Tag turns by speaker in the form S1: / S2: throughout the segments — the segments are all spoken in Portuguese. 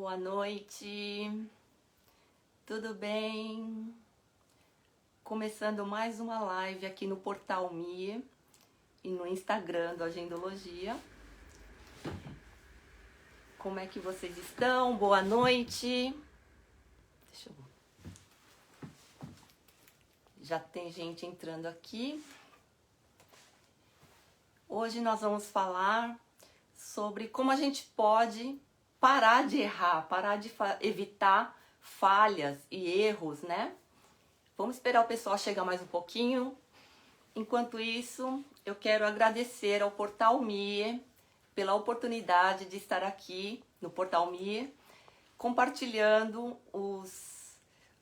S1: Boa noite, tudo bem? Começando mais uma live aqui no Portal Me e no Instagram do Agendologia. Como é que vocês estão? Boa noite. Deixa eu... Já tem gente entrando aqui. Hoje nós vamos falar sobre como a gente pode parar de errar, parar de evitar falhas e erros, né? Vamos esperar o pessoal chegar mais um pouquinho. Enquanto isso, eu quero agradecer ao Portal Me pela oportunidade de estar aqui no Portal Me, compartilhando os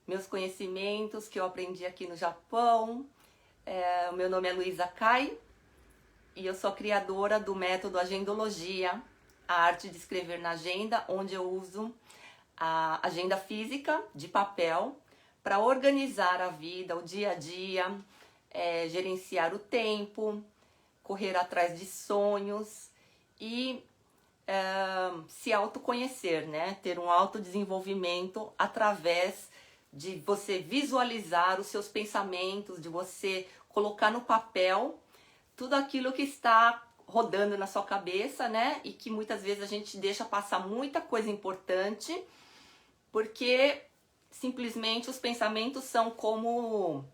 S1: meus conhecimentos que eu aprendi aqui no Japão. O meu nome é Luísa Kai e eu sou criadora do método Agendologia, a arte de escrever na agenda, onde eu uso a agenda física de papel para organizar a vida, o dia a dia, gerenciar o tempo, correr atrás de sonhos e se autoconhecer, né? Ter um autodesenvolvimento através de você visualizar os seus pensamentos, de você colocar no papel tudo aquilo que está rodando na sua cabeça, né? E que muitas vezes a gente deixa passar muita coisa importante, porque simplesmente os pensamentos são como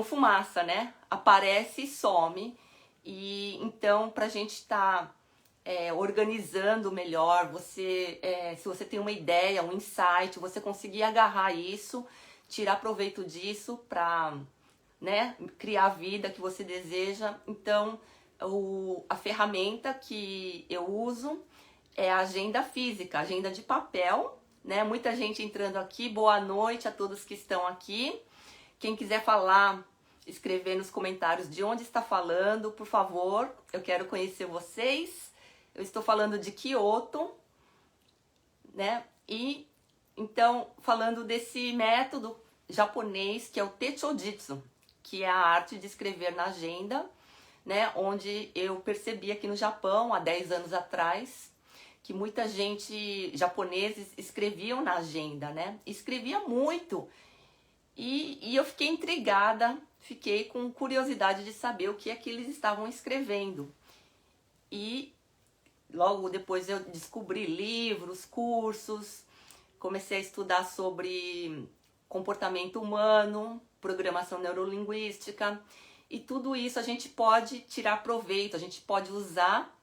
S1: fumaça, né? Aparece e some. E então, pra gente estar organizando melhor, se você tem uma ideia, um insight, você conseguir agarrar isso, tirar proveito disso pra, né, criar a vida que você deseja. Então, a ferramenta que eu uso é a agenda física, agenda de papel, né? Muita gente entrando aqui. Boa noite a todos que estão aqui. Quem quiser falar, escrever nos comentários de onde está falando, por favor, eu quero conhecer vocês. Eu estou falando de Kyoto, né? E então, falando desse método japonês que é o Techojitsu, que é a arte de escrever na agenda, né? Onde eu percebi aqui no Japão, há 10 anos atrás, que muita gente, japoneses, escreviam na agenda, né? Escrevia muito. E eu fiquei intrigada, fiquei com curiosidade de saber o que é que eles estavam escrevendo. E logo depois eu descobri livros, cursos, comecei a estudar sobre comportamento humano, programação neurolinguística, e tudo isso a gente pode tirar proveito, a gente pode usar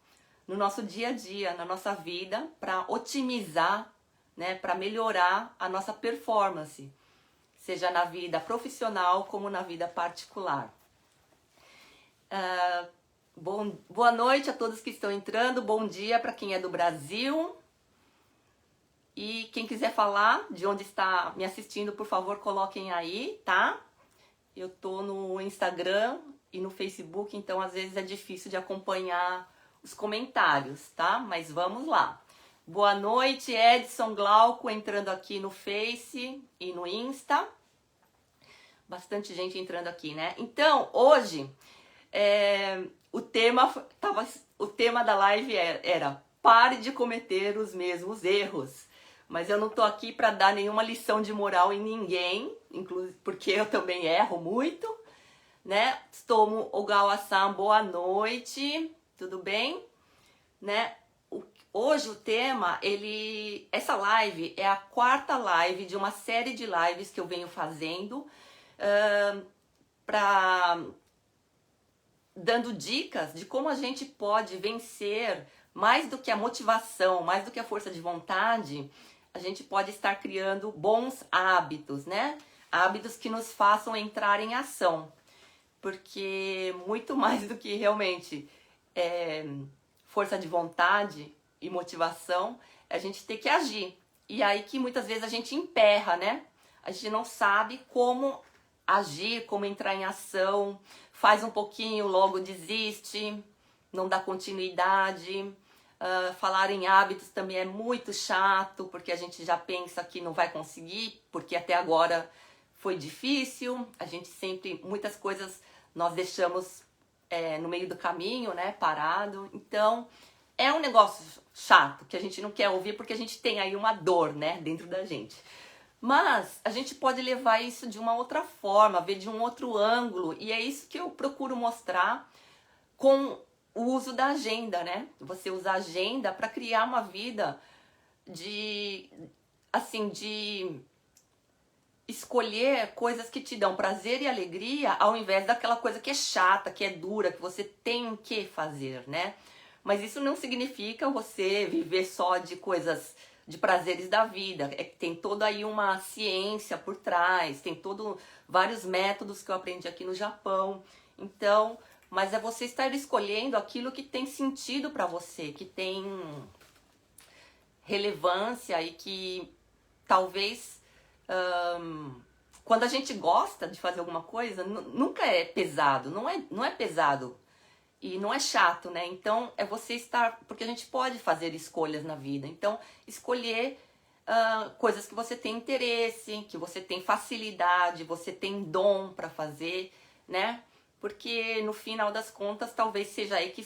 S1: no nosso dia a dia, na nossa vida, para otimizar, né, para melhorar a nossa performance, seja na vida profissional como na vida particular. Boa noite a todos que estão entrando, bom dia para quem é do Brasil. E quem quiser falar de onde está me assistindo, por favor, coloquem aí, tá? Eu tô no Instagram e no Facebook, então às vezes é difícil de acompanhar os comentários, tá? Mas vamos lá. Boa noite, Edson Glauco entrando aqui no Face e no Insta. Bastante gente entrando aqui, né? Então, hoje, o tema da live era pare de cometer os mesmos erros. Mas eu não tô aqui para dar nenhuma lição de moral em ninguém, inclusive porque eu também erro muito, né? Tomo Ogawa-san, boa noite, tudo bem? Né? Hoje o tema, essa live é a 4ª live de uma série de lives que eu venho fazendo, dando dicas de como a gente pode vencer mais do que a motivação, mais do que a força de vontade. A gente pode estar criando bons hábitos, né? Hábitos que nos façam entrar em ação. Porque muito mais do que realmente força de vontade e motivação, a gente tem que agir. E aí que muitas vezes a gente emperra, né? A gente não sabe como agir, como entrar em ação, faz um pouquinho, logo desiste, não dá continuidade. Falar em hábitos também é muito chato, porque a gente já pensa que não vai conseguir, porque até agora foi difícil, a gente sempre, muitas coisas nós deixamos no meio do caminho, né, parado. Então, é um negócio chato, que a gente não quer ouvir porque a gente tem aí uma dor, né, dentro da gente. Mas a gente pode levar isso de uma outra forma, ver de um outro ângulo, e é isso que eu procuro mostrar com o uso da agenda, né? Você usa a agenda para criar uma vida de, assim, de escolher coisas que te dão prazer e alegria, ao invés daquela coisa que é chata, que é dura, que você tem que fazer, né? Mas isso não significa você viver só de coisas, de prazeres da vida. É que tem toda aí uma ciência por trás, tem vários métodos que eu aprendi aqui no Japão. Então, mas é você estar escolhendo aquilo que tem sentido para você, que tem relevância e que talvez quando a gente gosta de fazer alguma coisa, nunca é pesado, não é pesado e não é chato, né? Então é você estar, porque a gente pode fazer escolhas na vida, então escolher coisas que você tem interesse, que você tem facilidade, você tem dom para fazer, né? Porque no final das contas talvez seja aí que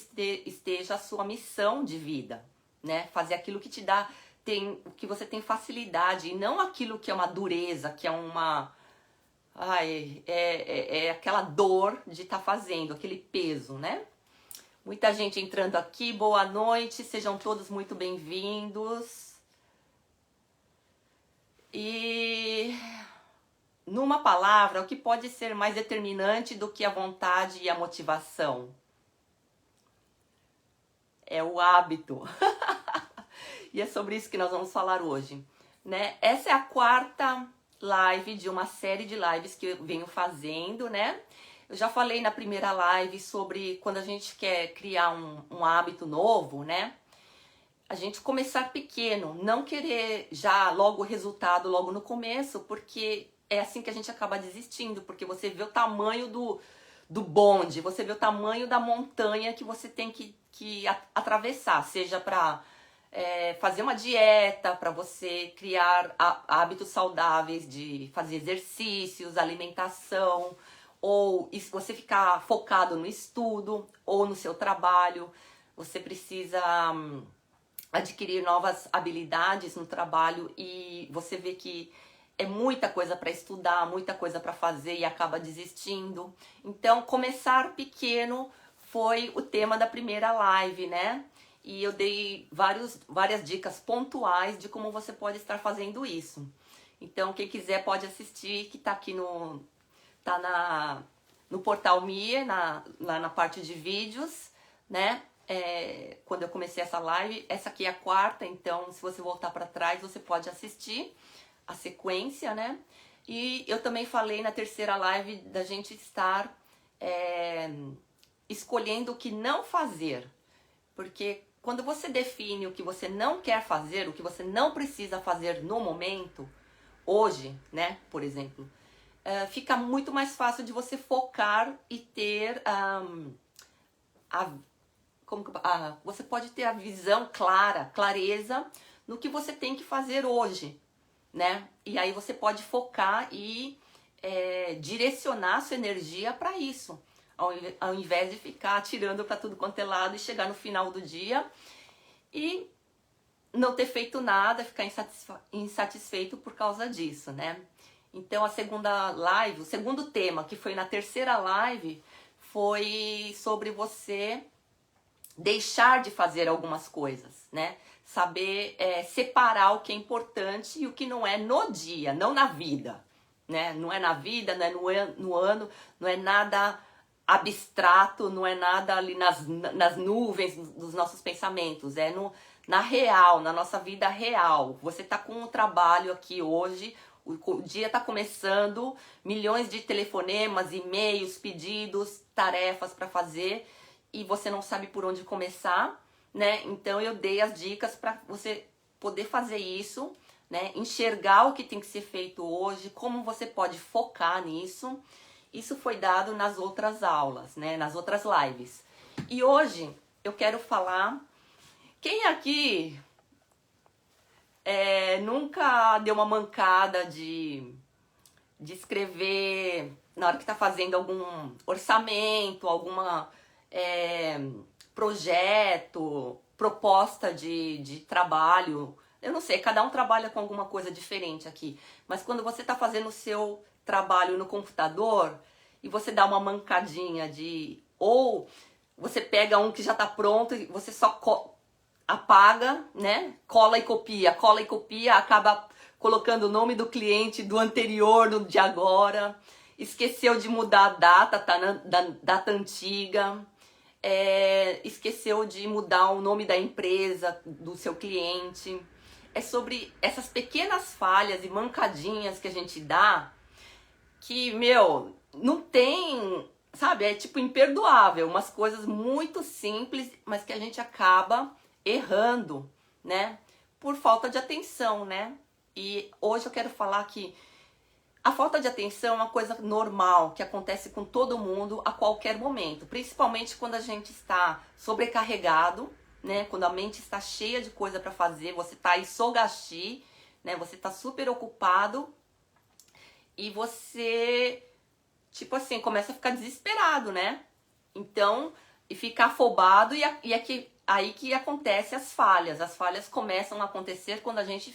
S1: esteja a sua missão de vida, né? Fazer aquilo que te dá, que você tem facilidade e não aquilo que é uma dureza, que é uma... Ai, é aquela dor de estar fazendo, aquele peso, né? Muita gente entrando aqui, boa noite, sejam todos muito bem-vindos. E numa palavra, o que pode ser mais determinante do que a vontade e a motivação? É o hábito. E é sobre isso que nós vamos falar hoje, né? Essa é a quarta live de uma série de lives que eu venho fazendo, né? Eu já falei na primeira live sobre quando a gente quer criar um hábito novo, né? A gente começar pequeno, não querer já logo o resultado logo no começo, porque é assim que a gente acaba desistindo, porque você vê o tamanho do bonde, você vê o tamanho da montanha que você tem que atravessar, seja para fazer uma dieta, para você criar hábitos saudáveis de fazer exercícios, alimentação, ou você ficar focado no estudo ou no seu trabalho. Você precisa adquirir novas habilidades no trabalho e você vê que é muita coisa para estudar, muita coisa para fazer e acaba desistindo. Então, começar pequeno foi o tema da primeira live, né? E eu dei várias dicas pontuais de como você pode estar fazendo isso. Então, quem quiser pode assistir, que tá aqui no portal Mie, lá na parte de vídeos, né? Quando eu comecei essa live, essa aqui é a quarta, então se você voltar para trás, você pode assistir a sequência, né? E eu também falei na terceira live da gente estar escolhendo o que não fazer, porque quando você define o que você não quer fazer, o que você não precisa fazer no momento, hoje, né, por exemplo, fica muito mais fácil de você focar e ter você pode ter a visão clareza no que você tem que fazer hoje, né? E aí você pode focar e direcionar sua energia para isso, ao invés de ficar atirando para tudo quanto é lado e chegar no final do dia e não ter feito nada, ficar insatisfeito por causa disso, né? Então a segunda live, o segundo tema, que foi na terceira live, foi sobre você deixar de fazer algumas coisas, né? Saber separar o que é importante e o que não é no dia, não na vida, né? Não é na vida, não é no ano, não é nada abstrato, não é nada ali nas nuvens dos nossos pensamentos, na real, na nossa vida real. Você tá com um trabalho aqui hoje, o dia tá começando, milhões de telefonemas, e-mails, pedidos, tarefas para fazer, e você não sabe por onde começar, né? Então eu dei as dicas para você poder fazer isso, né? Enxergar o que tem que ser feito hoje, como você pode focar nisso. Isso foi dado nas outras aulas, né? Nas outras lives. E hoje eu quero falar... Quem aqui nunca deu uma mancada de escrever na hora que está fazendo algum orçamento, alguma projeto, proposta de trabalho. Eu não sei, cada um trabalha com alguma coisa diferente aqui. Mas quando você está fazendo o seu trabalho no computador e você dá uma mancadinha de... Ou você pega um que já está pronto e você só apaga, né? Cola e copia, acaba colocando o nome do cliente do anterior, no de agora. Esqueceu de mudar a data, tá na data antiga. Esqueceu de mudar o nome da empresa, do seu cliente. É sobre essas pequenas falhas e mancadinhas que a gente dá que, meu, não tem, sabe? É tipo imperdoável. Umas coisas muito simples, mas que a gente acaba errando, né? Por falta de atenção, né? E hoje eu quero falar que a falta de atenção é uma coisa normal, que acontece com todo mundo a qualquer momento. Principalmente quando a gente está sobrecarregado, né? Quando a mente está cheia de coisa para fazer, você está aí sogashi, né? Você está super ocupado e você, tipo assim, começa a ficar desesperado, né? Então, e ficar afobado e aí que acontece as falhas. As falhas começam a acontecer quando a gente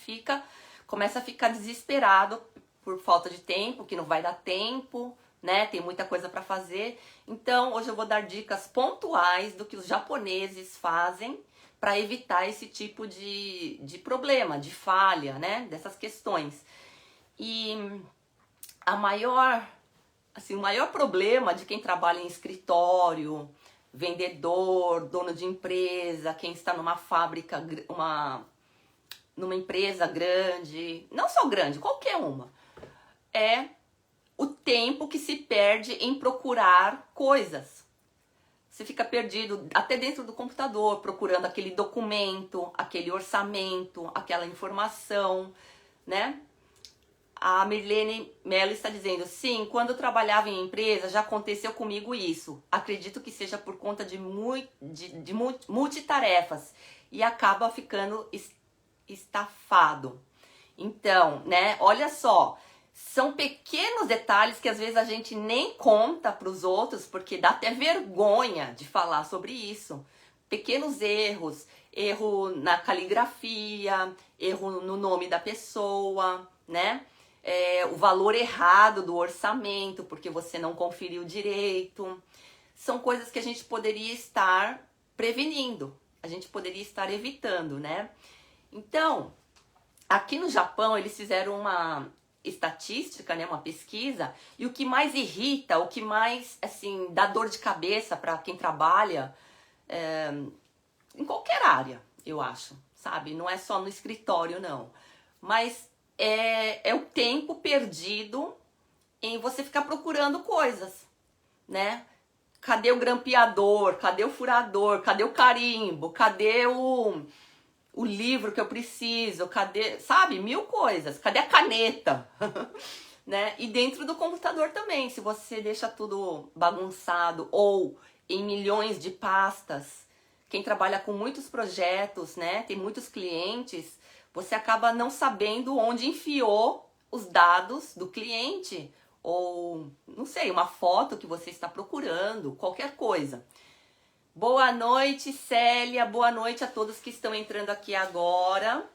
S1: começa a ficar desesperado por falta de tempo, que não vai dar tempo, né? Tem muita coisa para fazer. Então, hoje eu vou dar dicas pontuais do que os japoneses fazem para evitar esse tipo de problema, de falha, né? Dessas questões. E o maior problema de quem trabalha em escritório, vendedor, dono de empresa, quem está numa fábrica, numa empresa grande, não só grande, qualquer uma, é o tempo que se perde em procurar coisas. Você fica perdido até dentro do computador, procurando aquele documento, aquele orçamento, aquela informação, né? A Mirlene Mello está dizendo, sim, quando eu trabalhava em empresa já aconteceu comigo isso. Acredito que seja por conta de multitarefas e acaba ficando estafado. Então, né, olha só, são pequenos detalhes que às vezes a gente nem conta para os outros, porque dá até vergonha de falar sobre isso. Pequenos erros, erro na caligrafia, erro no nome da pessoa, né? O valor errado do orçamento, porque você não conferiu direito. São coisas que a gente poderia estar prevenindo, a gente poderia estar evitando, né? Então, aqui no Japão, eles fizeram uma estatística, né, uma pesquisa, e o que mais irrita, o que mais, assim, dá dor de cabeça para quem trabalha em qualquer área, eu acho, sabe? Não é só no escritório, não. Mas é o tempo perdido em você ficar procurando coisas, né? Cadê o grampeador? Cadê o furador? Cadê o carimbo? Cadê o livro que eu preciso? Cadê, sabe? Mil coisas. Cadê a caneta? Né? E dentro do computador também, se você deixa tudo bagunçado ou em milhões de pastas, quem trabalha com muitos projetos, né? Tem muitos clientes, você acaba não sabendo onde enfiou os dados do cliente, ou, não sei, uma foto que você está procurando, qualquer coisa. Boa noite, Célia, boa noite a todos que estão entrando aqui agora,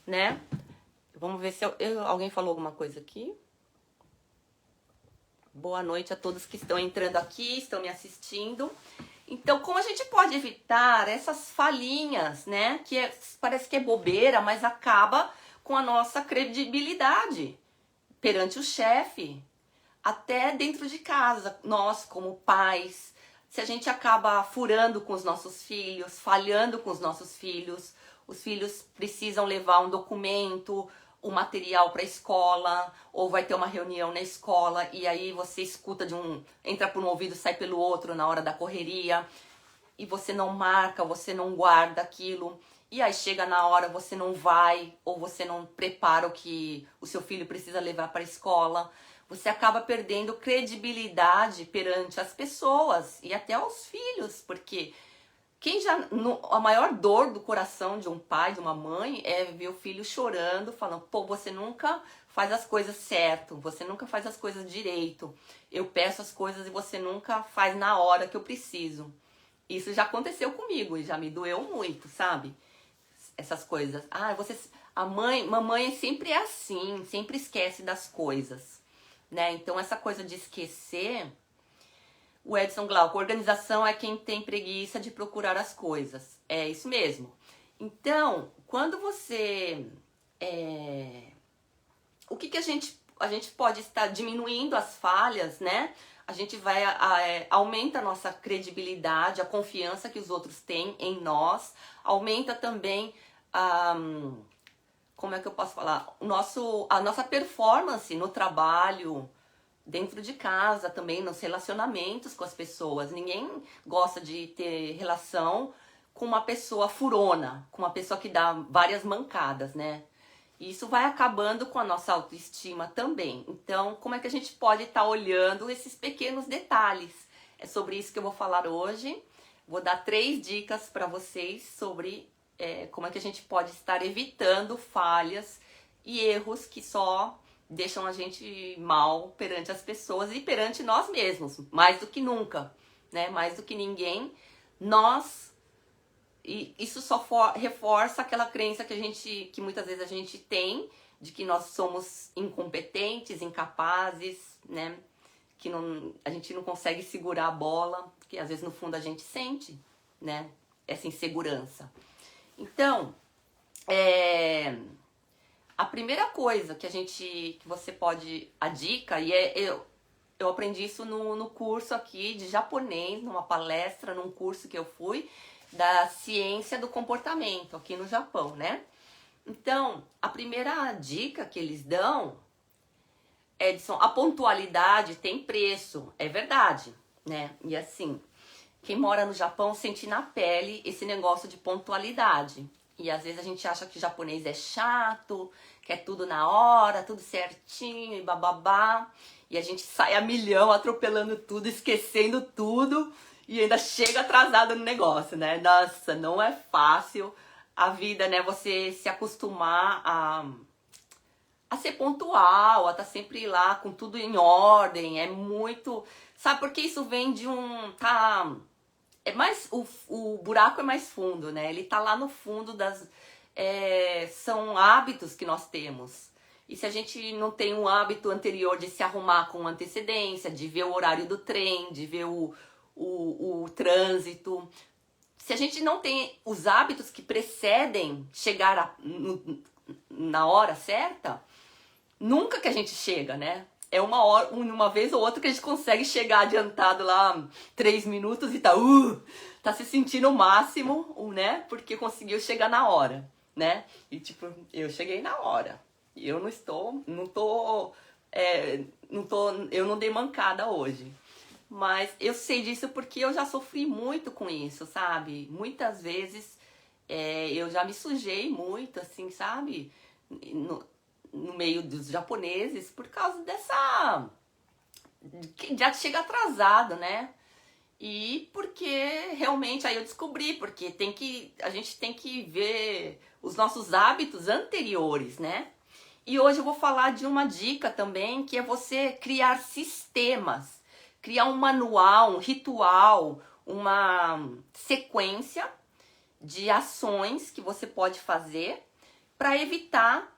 S1: né? Vamos ver se alguém falou alguma coisa aqui. Boa noite a todos que estão entrando aqui, estão me assistindo. Então, como a gente pode evitar essas falhinhas, né? Que parece que é bobeira, mas acaba com a nossa credibilidade perante o chefe, até dentro de casa, nós como pais. Se a gente acaba furando com os nossos filhos, falhando com os nossos filhos, os filhos precisam levar um documento, um material para a escola, ou vai ter uma reunião na escola e aí você escuta entra por um ouvido, sai pelo outro na hora da correria, e você não marca, você não guarda aquilo, e aí chega na hora, você não vai, ou você não prepara o que o seu filho precisa levar para a escola. Você acaba perdendo credibilidade perante as pessoas e até aos filhos, porque a maior dor do coração de um pai, de uma mãe, é ver o filho chorando, falando, pô, você nunca faz as coisas certo, você nunca faz as coisas direito, eu peço as coisas e você nunca faz na hora que eu preciso. Isso já aconteceu comigo e já me doeu muito, sabe? Essas coisas. Ah, mamãe sempre é assim, sempre esquece das coisas, né? Então essa coisa de esquecer, o Edson Glauco, organização é quem tem preguiça de procurar as coisas. É isso mesmo. Então, quando você... O que a gente pode estar diminuindo as falhas, né? A gente vai, aumenta a nossa credibilidade, a confiança que os outros têm em nós, aumenta também, como é que eu posso falar? A nossa performance no trabalho, dentro de casa também, nos relacionamentos com as pessoas. Ninguém gosta de ter relação com uma pessoa furona, com uma pessoa que dá várias mancadas, né? Isso vai acabando com a nossa autoestima também. Então, como é que a gente pode estar olhando esses pequenos detalhes? É sobre isso que eu vou falar hoje. Vou dar 3 dicas para vocês sobre como é que a gente pode estar evitando falhas e erros que só deixam a gente mal perante as pessoas e perante nós mesmos, mais do que nunca, né? Mais do que ninguém, e isso só reforça aquela crença que muitas vezes a gente tem de que nós somos incompetentes, incapazes, né? Que a gente não consegue segurar a bola, que às vezes no fundo a gente sente, né? Essa insegurança. Então, a primeira coisa que você pode, a dica, e eu aprendi isso no curso aqui de japonês, numa palestra, num curso que eu fui, da ciência do comportamento aqui no Japão, né? Então, a primeira dica que eles dão, Edson, a pontualidade tem preço, é verdade, né? E assim, quem mora no Japão sente na pele esse negócio de pontualidade. E às vezes a gente acha que japonês é chato, que é tudo na hora, tudo certinho e bababá. E a gente sai a milhão, atropelando tudo, esquecendo tudo. E ainda chega atrasado no negócio, né? Nossa, não é fácil a vida, né? Você se acostumar a ser pontual, a estar sempre lá com tudo em ordem. É muito... Sabe por que isso vem de um... O buraco é mais fundo, né? Ele tá lá no fundo são hábitos que nós temos. E se a gente não tem um hábito anterior de se arrumar com antecedência, de ver o horário do trem, de ver o trânsito, se a gente não tem os hábitos que precedem chegar na hora certa, nunca que a gente chega, né? É uma vez ou outra que a gente consegue chegar adiantado lá 3 minutos e tá se sentindo o máximo, né? Porque conseguiu chegar na hora, né? E tipo, eu cheguei na hora. Eu eu não dei mancada hoje. Mas eu sei disso porque eu já sofri muito com isso, sabe? Muitas vezes eu já me sujei muito, assim, sabe? No meio dos japoneses, por causa já chega atrasado, né? E porque realmente aí eu descobri, porque a gente tem que ver os nossos hábitos anteriores, né? E hoje eu vou falar de uma dica também, que é você criar sistemas, criar um manual, um ritual, uma sequência de ações que você pode fazer para evitar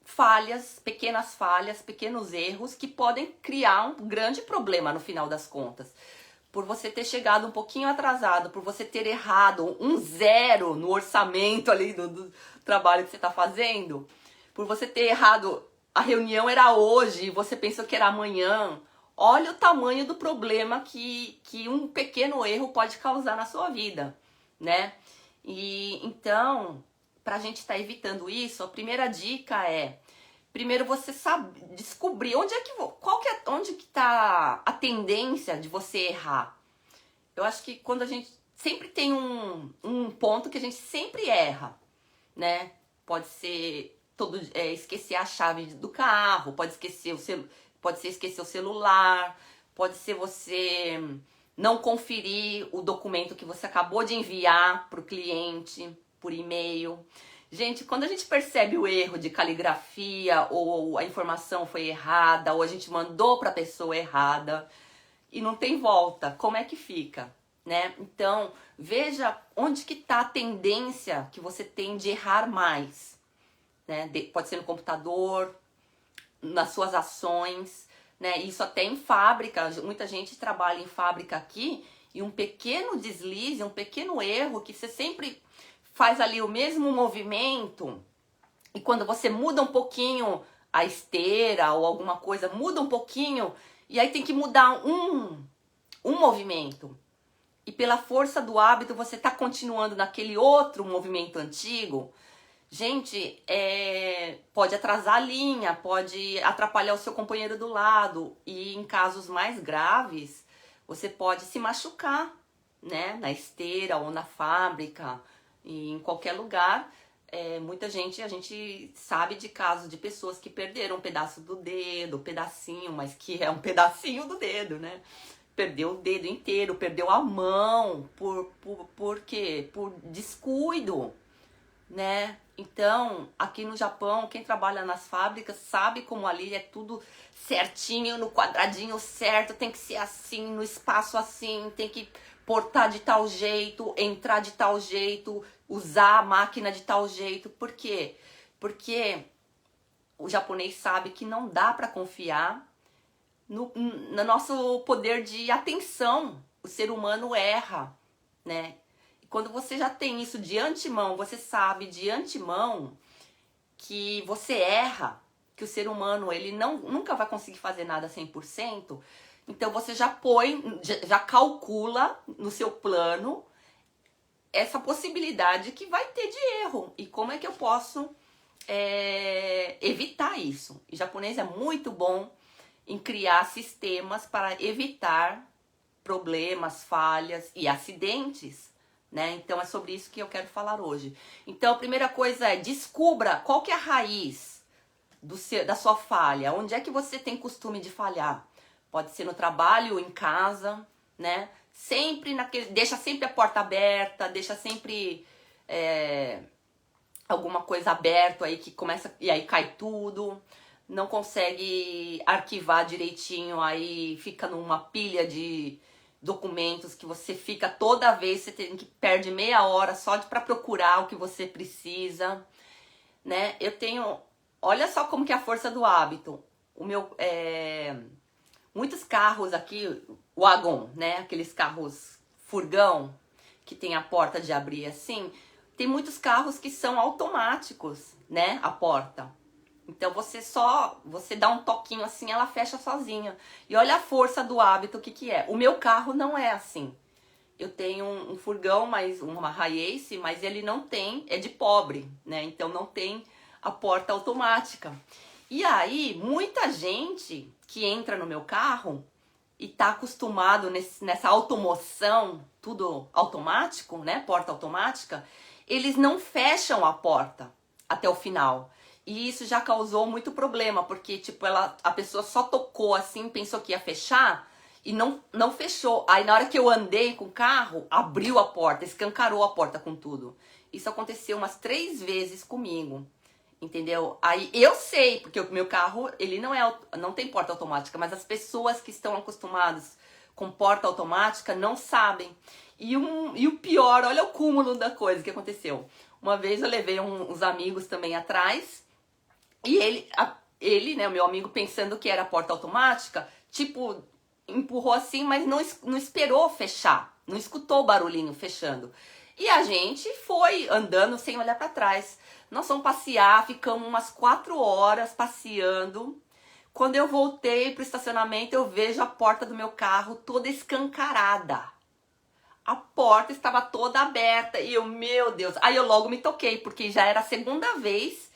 S1: falhas, pequenos erros que podem criar um grande problema no final das contas. Por você ter chegado um pouquinho atrasado, por você ter errado um 0 no orçamento ali do trabalho que você está fazendo, por você ter errado, a reunião era hoje e você pensou que era amanhã. Olha o tamanho do problema que um pequeno erro pode causar na sua vida, né? E então, pra gente estar evitando isso, a primeira dica é, primeiro você sabe descobrir onde que tá a tendência de você errar. Eu acho que quando a gente sempre tem um ponto que a gente sempre erra, né? Pode ser esquecer a chave do carro, pode ser esquecer o celular, pode ser você não conferir o documento que você acabou de enviar para o cliente por e-mail. Gente, quando a gente percebe o erro de caligrafia, ou a informação foi errada, ou a gente mandou para a pessoa errada e não tem volta, como é que fica, né? Então, veja onde que tá a tendência que você tem de errar mais, né? Pode ser no computador, nas suas ações, né? Isso até em fábrica, muita gente trabalha em fábrica aqui e um pequeno deslize, um pequeno erro que você sempre faz ali o mesmo movimento e quando você muda um pouquinho a esteira ou alguma coisa, muda um pouquinho e aí tem que mudar um movimento. E pela força do hábito você está continuando naquele outro movimento antigo. Gente, pode atrasar a linha, pode atrapalhar o seu companheiro do lado. E em casos mais graves, você pode se machucar, né? Na esteira ou na fábrica, e em qualquer lugar. Muita gente, a gente sabe de casos de pessoas que perderam um pedaço do dedo, um pedacinho, mas que é um pedacinho do dedo, né? Perdeu o dedo inteiro, perdeu a mão, por quê? Por descuido, né? Então, aqui no Japão, quem trabalha nas fábricas sabe como ali é tudo certinho, no quadradinho certo, tem que ser assim, no espaço assim, tem que portar de tal jeito, entrar de tal jeito, usar a máquina de tal jeito. Por quê? Porque o japonês sabe que não dá para confiar no nosso poder de atenção. O ser humano erra, né? Quando você já tem isso de antemão, você sabe de antemão que você erra, que o ser humano ele nunca vai conseguir fazer nada 100%, então você já põe, já calcula no seu plano essa possibilidade que vai ter de erro. E como é que eu posso evitar isso? O japonês é muito bom em criar sistemas para evitar problemas, falhas e acidentes, né? Então é sobre isso que eu quero falar hoje. Então a primeira coisa é descubra qual que é a raiz da sua falha. Onde é que você tem costume de falhar? Pode ser no trabalho ou em casa, né? Sempre deixa sempre a porta aberta, deixa sempre alguma coisa aberta aí que começa e aí cai tudo. Não consegue arquivar direitinho, aí fica numa pilha de documentos que você fica toda vez, você tem que perde meia hora só para procurar o que você precisa, né? Eu tenho, olha só como que é a força do hábito. O meu, muitos carros aqui, wagon, né? Aqueles carros furgão que tem a porta de abrir assim. Tem muitos carros que são automáticos, né? A porta. Então você dá um toquinho assim, ela fecha sozinha. E olha a força do hábito, o que que é. O meu carro não é assim. Eu tenho um furgão, uma Hiace, mas ele não tem, é de pobre, né? Então não tem a porta automática. E aí, muita gente que entra no meu carro e tá acostumado nessa automoção, tudo automático, né? Porta automática, eles não fecham a porta até o final. E isso já causou muito problema, porque tipo, a pessoa só tocou assim, pensou que ia fechar e não fechou. Aí na hora que eu andei com o carro, abriu a porta, escancarou a porta com tudo. Isso aconteceu umas 3 vezes comigo, entendeu? Aí eu sei, porque o meu carro, ele não tem porta automática, mas as pessoas que estão acostumadas com porta automática não sabem. E o pior, olha o cúmulo da coisa que aconteceu. Uma vez eu levei uns amigos também atrás, e ele, né, o meu amigo, pensando que era porta automática, tipo, empurrou assim, mas não esperou fechar, não escutou o barulhinho fechando. E a gente foi andando sem olhar para trás. Nós fomos passear, ficamos umas 4 horas passeando. Quando eu voltei pro estacionamento, eu vejo a porta do meu carro toda escancarada. A porta estava toda aberta e eu, meu Deus. Aí eu logo me toquei, porque já era a segunda vez,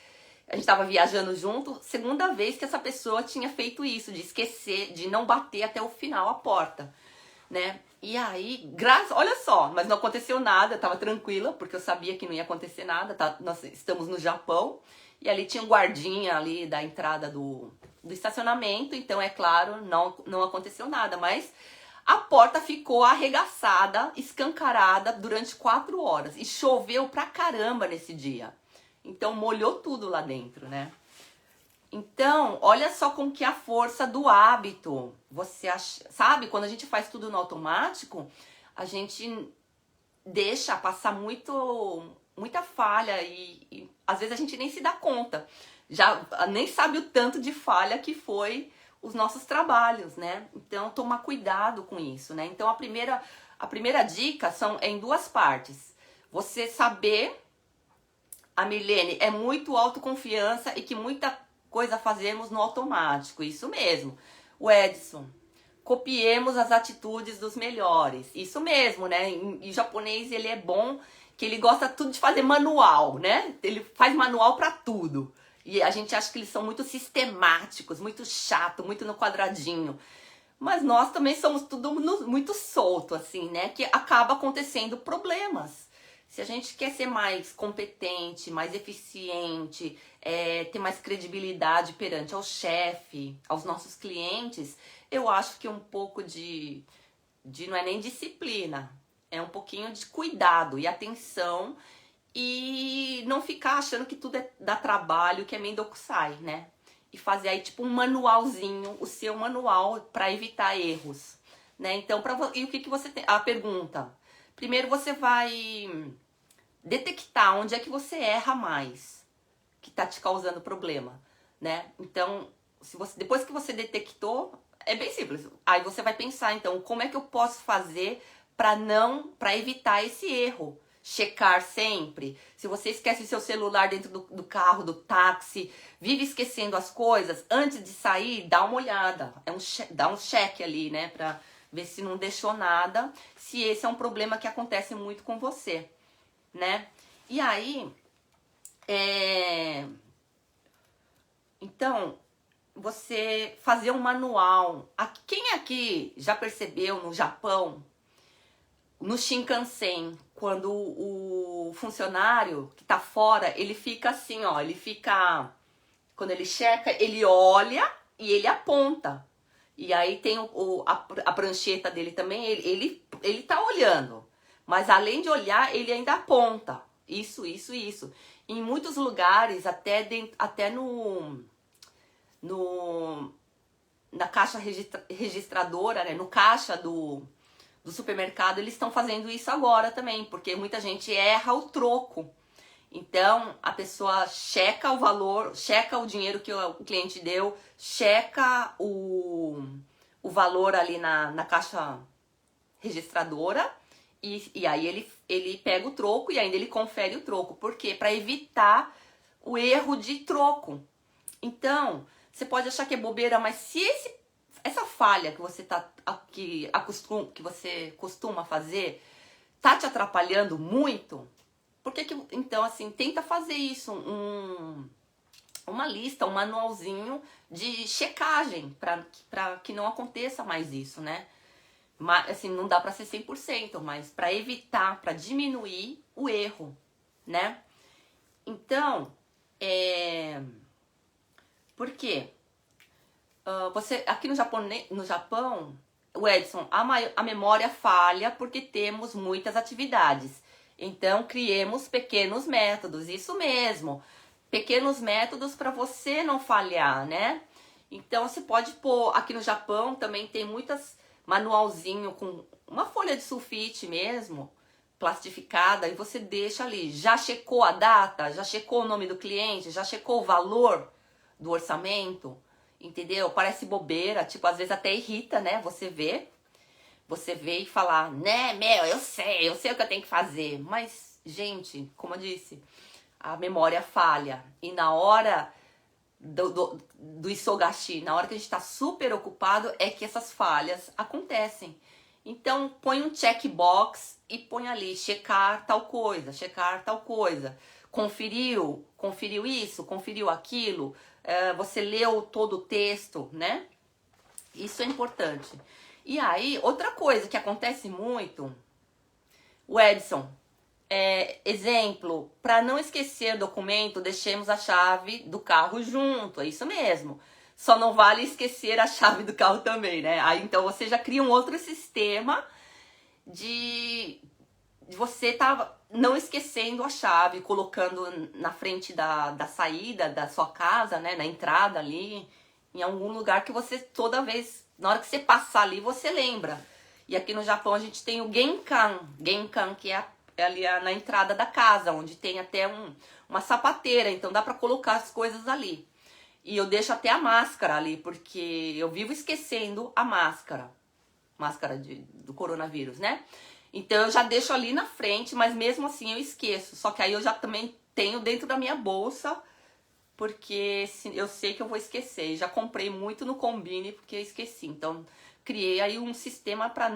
S1: a gente estava viajando junto, segunda vez que essa pessoa tinha feito isso, de esquecer, de não bater até o final a porta, né? E aí, olha só, mas não aconteceu nada, eu tava tranquila, porque eu sabia que não ia acontecer nada, tá? Nós estamos no Japão, e ali tinha um guardinha ali da entrada do estacionamento, então é claro, não aconteceu nada, mas a porta ficou arregaçada, escancarada durante 4 horas, e choveu pra caramba nesse dia. Então molhou tudo lá dentro, né? Então, olha só como que é a força do hábito. Você sabe, quando a gente faz tudo no automático, a gente deixa passar muita falha e às vezes a gente nem se dá conta. Já nem sabe o tanto de falha que foi os nossos trabalhos, né? Então, tomar cuidado com isso, né? Então, a primeira dica é em duas partes. Você saber, a Milene, é muito autoconfiança e que muita coisa fazemos no automático, isso mesmo. O Edson, copiemos as atitudes dos melhores, isso mesmo, né? Em japonês ele é bom, que ele gosta tudo de fazer manual, né? Ele faz manual para tudo. E a gente acha que eles são muito sistemáticos, muito chato, muito no quadradinho. Mas nós também somos tudo muito solto, assim, né? Que acaba acontecendo problemas. Se a gente quer ser mais competente, mais eficiente, ter mais credibilidade perante ao chefe, aos nossos clientes, eu acho que um pouco não é nem disciplina, é um pouquinho de cuidado e atenção e não ficar achando que tudo dá trabalho, que é Mendokusai, né? E fazer aí tipo um manualzinho, o seu manual para evitar erros, né? Então, e o que você tem? A pergunta. Primeiro você vai detectar onde é que você erra mais, que tá te causando problema, né? Então, depois que você detectou, é bem simples. Aí você vai pensar, então, como é que eu posso fazer para evitar esse erro? Checar sempre. Se você esquece seu celular dentro do carro, do táxi, vive esquecendo as coisas, antes de sair, dá uma olhada. Dá um check ali, né? Pra ver se não deixou nada. Se esse é um problema que acontece muito com você, né? E aí, então, você fazer um manual. Quem aqui já percebeu no Japão, no Shinkansen, quando o funcionário que tá fora, ele fica assim, ó, quando ele checa, ele olha e ele aponta. E aí tem a prancheta dele também, ele tá olhando. Mas além de olhar, ele ainda aponta. Isso. Em muitos lugares, até na caixa registradora, né, no caixa do supermercado, eles estão fazendo isso agora também, porque muita gente erra o troco. Então, a pessoa checa o valor, checa o dinheiro que o cliente deu, checa o valor ali na caixa registradora e aí ele pega o troco e ainda ele confere o troco. Por quê? Para evitar o erro de troco. Então, você pode achar que é bobeira, mas se essa falha que você que você costuma fazer tá te atrapalhando muito, então assim, tenta fazer isso, uma lista, um manualzinho de checagem para que não aconteça mais isso, né? Mas assim, não dá para ser 100%, mas para evitar, para diminuir o erro, né? Então, por quê? Você aqui no Japão, o Edson, a memória falha porque temos muitas atividades. Então, criemos pequenos métodos, isso mesmo. Pequenos métodos para você não falhar, né? Então, você pode pôr, aqui no Japão também tem muitas manualzinho com uma folha de sulfite mesmo, plastificada, e você deixa ali. Já checou a data? Já checou o nome do cliente? Já checou o valor do orçamento? Entendeu? Parece bobeira, tipo, às vezes até irrita, né? Você vê e falar, né, eu sei o que eu tenho que fazer. Mas, gente, como eu disse, a memória falha. E na hora do isogashi, na hora que a gente tá super ocupado, é que essas falhas acontecem. Então, põe um checkbox e põe ali, checar tal coisa. Conferiu isso, conferiu aquilo, você leu todo o texto, né? Isso é importante. E aí, outra coisa que acontece muito, o Edson, exemplo, para não esquecer documento, deixemos a chave do carro junto, é isso mesmo. Só não vale esquecer a chave do carro também, né? Aí então você já cria um outro sistema de você tá não esquecendo a chave, colocando na frente da saída da sua casa, né? Na entrada ali, em algum lugar que você toda vez, na hora que você passar ali, você lembra. E aqui no Japão a gente tem o Genkan. Genkan, que é ali na entrada da casa, onde tem até uma sapateira. Então dá pra colocar as coisas ali. E eu deixo até a máscara ali, porque eu vivo esquecendo a máscara. Máscara do coronavírus, né? Então eu já deixo ali na frente, mas mesmo assim eu esqueço. Só que aí eu já também tenho dentro da minha bolsa, porque eu sei que eu vou esquecer. Já comprei muito no Combine porque eu esqueci. Então criei aí um sistema para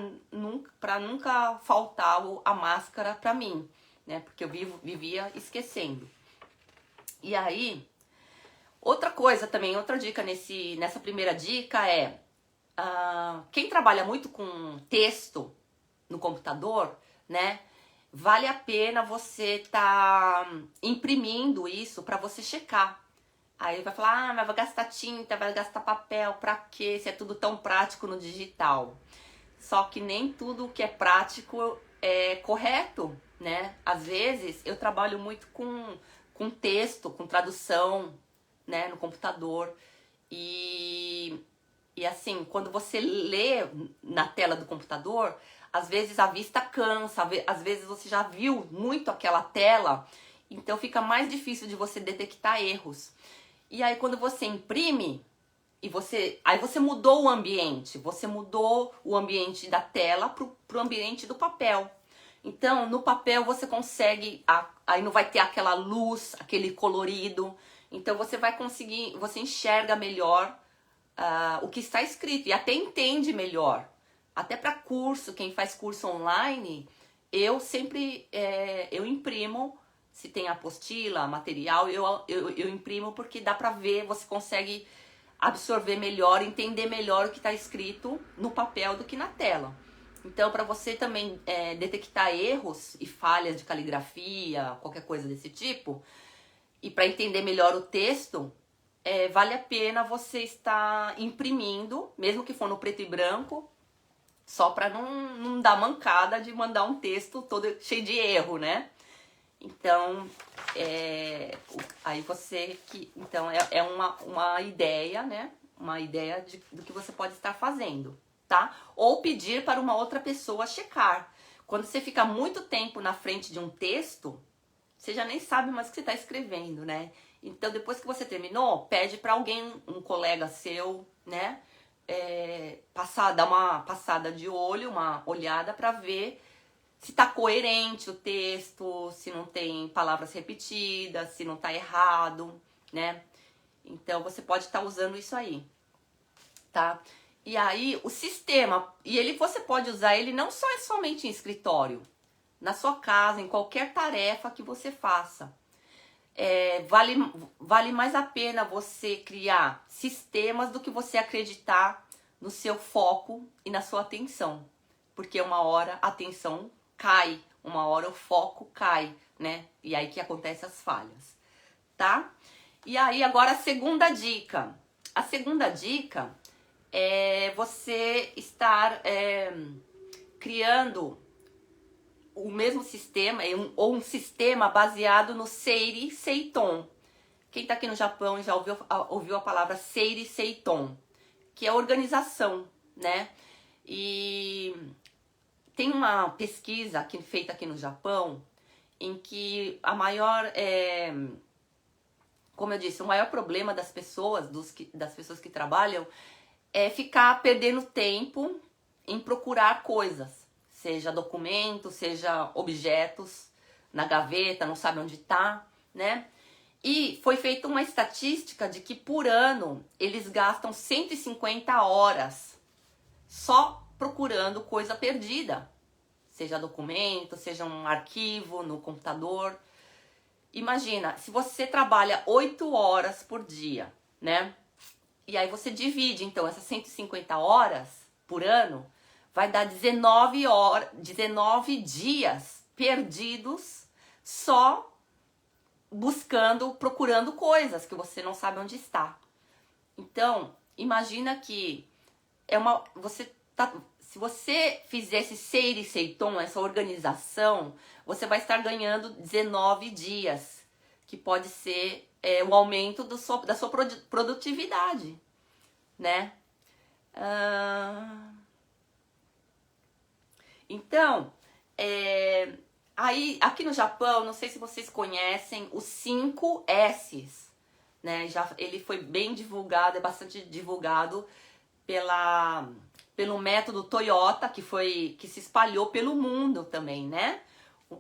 S1: nunca faltar a máscara para mim, né? Porque eu vivia esquecendo. E aí, outra coisa também, outra dica nessa primeira dica é quem trabalha muito com texto no computador, né? Vale a pena você tá imprimindo isso para você checar. Aí vai falar, mas vai gastar tinta, vai gastar papel, pra quê? Se é tudo tão prático no digital. Só que nem tudo que é prático é correto, né? Às vezes eu trabalho muito com texto, com tradução, né, no computador. E assim, quando você lê na tela do computador, às vezes a vista cansa, às vezes você já viu muito aquela tela, então fica mais difícil de você detectar erros. E aí quando você imprime, aí você mudou o ambiente, da tela pro ambiente do papel. Então, no papel você consegue, aí não vai ter aquela luz, aquele colorido, então você vai conseguir, você enxerga melhor o que está escrito e até entende melhor. Até para curso, quem faz curso online, eu sempre eu imprimo. Se tem apostila, material, eu imprimo porque dá pra ver, você consegue absorver melhor, entender melhor o que está escrito no papel do que na tela. Então, para você também detectar erros e falhas de caligrafia, qualquer coisa desse tipo, e para entender melhor o texto, vale a pena você estar imprimindo, mesmo que for no preto e branco, só para não dar mancada de mandar um texto todo cheio de erro, né? Então, aí você então é uma ideia, né? Uma ideia do que você pode estar fazendo, tá? Ou pedir para uma outra pessoa checar. Quando você fica muito tempo na frente de um texto, você já nem sabe mais o que você está escrevendo, né? Então, depois que você terminou, pede para alguém, um colega seu, né? Dar uma passada de olho, uma olhada para ver se tá coerente o texto, se não tem palavras repetidas, se não tá errado, né? Então você pode estar usando isso aí, tá? E aí o sistema, você pode usar ele não só somente em escritório, na sua casa, em qualquer tarefa que você faça. Vale mais a pena você criar sistemas do que você acreditar no seu foco e na sua atenção. Porque uma hora a atenção cai, uma hora o foco cai, né? E aí que acontecem as falhas, tá? E aí agora a segunda dica. A segunda dica é você estar criando o mesmo sistema, ou um sistema baseado no Seiri Seiton. Quem tá aqui no Japão já ouviu a palavra Seiri Seiton, que é organização, né? E tem uma pesquisa feita aqui no Japão em que como eu disse, o maior problema das pessoas, das pessoas que trabalham, é ficar perdendo tempo em procurar coisas, seja documento, seja objetos na gaveta, não sabe onde tá, né? E foi feita uma estatística de que por ano eles gastam 150 horas só procurando coisa perdida, seja documento, seja um arquivo no computador. Imagina, se você trabalha 8 horas por dia, né? E aí você divide, então, essas 150 horas por ano, vai dar 19 dias perdidos só procurando coisas que você não sabe onde está. Então, imagina que se você fizer esse Seiri Seiton, essa organização, você vai estar ganhando 19 dias, que pode ser o aumento da sua produtividade, né? Então, aí aqui no Japão, não sei se vocês conhecem os 5 S's, né? Ele foi bem divulgado, é bastante divulgado pelo método Toyota, que se espalhou pelo mundo também, né?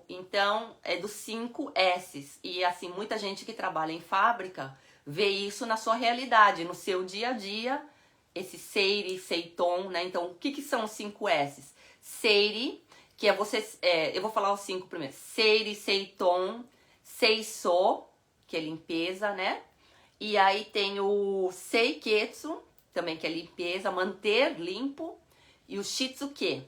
S1: Então, é dos 5 S's. E assim, muita gente que trabalha em fábrica vê isso na sua realidade, no seu dia a dia, esse Seiri, Seiton, né? Então, o que são os 5 S's? Seiri, que é eu vou falar os 5 primeiro. Seiri, Seiton, Seiso, que é limpeza, né? E aí tem o Seiketsu, também que é limpeza, manter limpo, e o Shitsuke,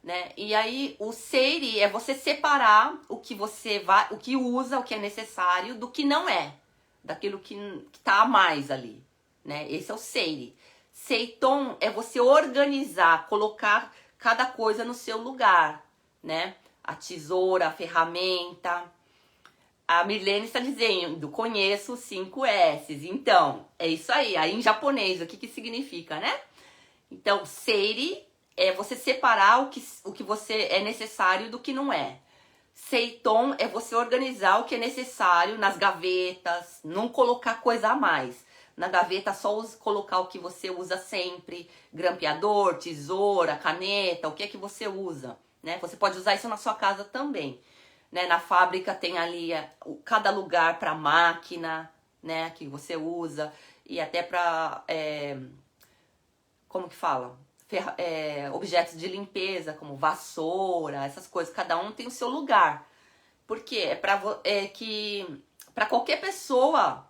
S1: né? E aí o Seiri é você separar o que o que usa, o que é necessário, do que não é, daquilo que tá a mais ali, né? Esse é o Seiri. Seiton é você organizar, colocar cada coisa no seu lugar, né? A tesoura, a ferramenta. A Mirlene está dizendo, conheço os 5 S's. Então, é isso aí. Aí em japonês, o que significa, né? Então, Seiri é você separar o que você é necessário do que não é. Seiton é você organizar o que é necessário nas gavetas, não colocar coisa a mais. Na gaveta só colocar o que você usa sempre, grampeador, tesoura, caneta, o que é que você usa, né? Você pode usar isso na sua casa também, né? Na fábrica tem ali cada lugar para máquina, né? Que você usa e até para, como que fala? Objetos de limpeza, como vassoura, essas coisas. Cada um tem o seu lugar. Por quê? Para qualquer pessoa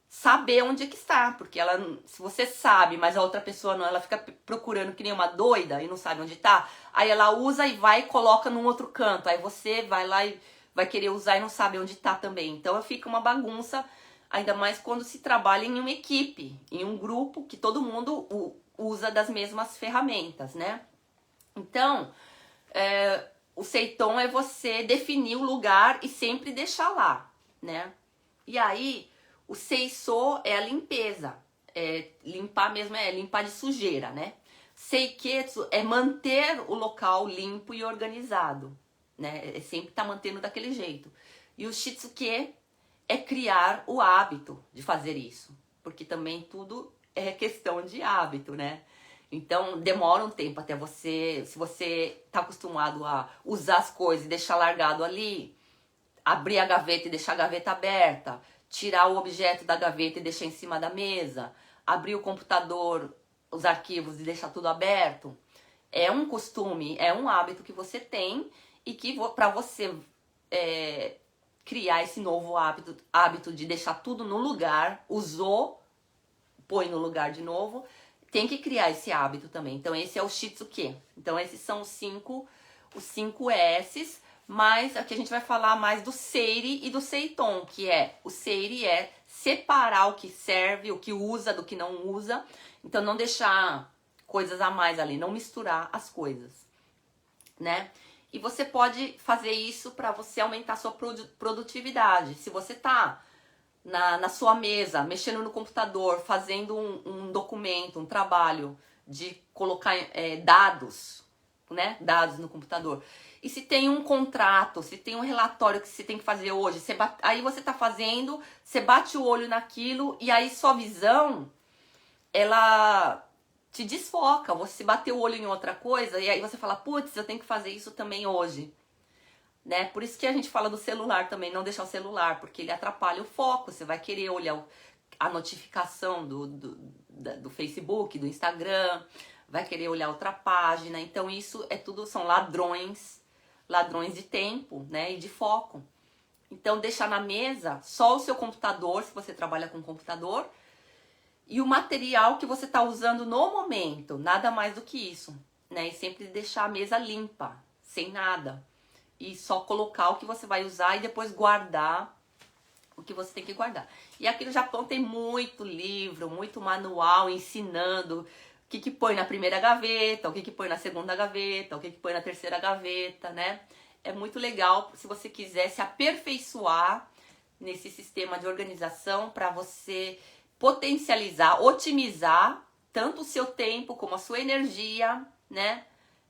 S1: saber onde é que está, porque se você sabe, mas a outra pessoa não, ela fica procurando que nem uma doida e não sabe onde está, aí ela usa e vai e coloca num outro canto, aí você vai lá e vai querer usar e não sabe onde está também. Então fica uma bagunça, ainda mais quando se trabalha em uma equipe, em um grupo que todo mundo usa das mesmas ferramentas, né? Então, o Seiton é você definir o lugar e sempre deixar lá, né? E aí, o Seiso é a limpeza, limpar mesmo, limpar de sujeira, né? Seiketsu é manter o local limpo e organizado, né? Sempre tá mantendo daquele jeito. E o Shitsuke é criar o hábito de fazer isso, porque também tudo é questão de hábito, né? Então demora um tempo até se você tá acostumado a usar as coisas e deixar largado ali, abrir a gaveta e deixar a gaveta aberta, tirar o objeto da gaveta e deixar em cima da mesa, abrir o computador, os arquivos e deixar tudo aberto. É um costume, é um hábito que você tem e que para você criar esse novo hábito de deixar tudo no lugar, usou, põe no lugar de novo, tem que criar esse hábito também. Então esse é o Shitsuke. Então esses são os 5 S's. Mas aqui a gente vai falar mais do Seiri e do Seiton, que o Seiri é separar o que serve, o que usa do que não usa. Então não deixar coisas a mais ali, não misturar as coisas, né? E você pode fazer isso para você aumentar a sua produtividade. Se você tá na sua mesa, mexendo no computador, fazendo um documento, um trabalho de colocar dados, né? Dados no computador. E se tem um contrato, se tem um relatório que você tem que fazer hoje, aí você tá fazendo, você bate o olho naquilo e aí sua visão, ela te desfoca. Você bateu o olho em outra coisa e aí você fala, putz, eu tenho que fazer isso também hoje, né? Por isso que a gente fala do celular também, não deixar o celular, porque ele atrapalha o foco. Você vai querer olhar a notificação do Facebook, do Instagram, vai querer olhar outra página. Então isso são ladrões de tempo, né, e de foco. Então deixar na mesa só o seu computador, se você trabalha com computador, e o material que você está usando no momento, nada mais do que isso, né? E sempre deixar a mesa limpa, sem nada. E só colocar o que você vai usar e depois guardar o que você tem que guardar. E aqui no Japão tem muito livro, muito manual ensinando o que põe na primeira gaveta, o que põe na segunda gaveta, o que põe na terceira gaveta, né? É muito legal se você quiser se aperfeiçoar nesse sistema de organização para você potencializar, otimizar tanto o seu tempo como a sua energia, né?